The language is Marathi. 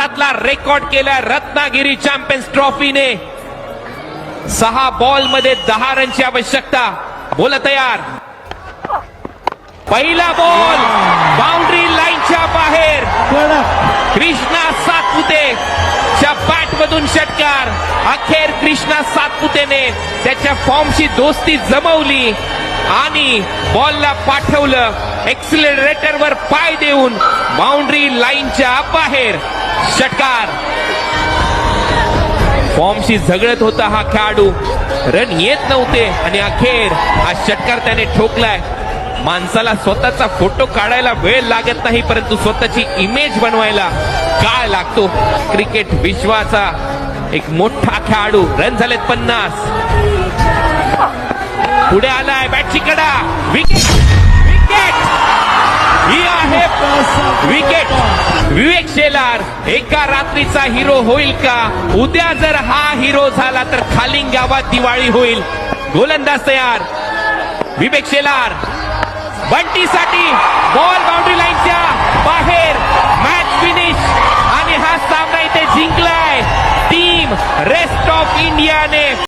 भारतातला रेकॉर्ड केला रत्नागिरी चॅम्पियन्स ट्रॉफीने. 6 बॉल मध्ये 10 रनची आवश्यकता. बोल तयार. पहिला बॉल बाउंड्री लाईनच्या बाहेर. कृष्णा सातपुते च्या बॅट मधून षटकार. अखेर कृष्णा सातपुतेने त्याच्या फॉर्मशी दोस्ती जमवली आणि बॉलला पाठवलं एक्सिलरेटर वर पाय देऊन बाउंड्री लाईनच्या बाहेर. षटकार. फॉर्मशी झगडत होता हा खेळाडू. रन येत नव्हते आणि अखेर हा षटकार त्याने ठोकलाय. माणसाला स्वतःचा फोटो काढायला वेळ लागत नाही, परंतु स्वतःची इमेज बनवायला काळ लागतो. क्रिकेट विश्वाचा एक मोठा खेळाडू. रन झालेत 50. पुढे आलाय बॅटची कडा. विकेट. विकेट ही आहे विकेट. विवेक शेलार एका रात्रीचा हिरो होईल का? उद्या जर हा हिरो झाला तर खालिंग गावात दिवाळी होईल. गोलंदाज तयार. विवेक शेलार बंटीसाठी बॉल बाउंड्री लाईनच्या बाहेर. मॅच फिनिश आणि हा सामना इथे जिंकलाय टीम रेस्ट ऑफ इंडियाने.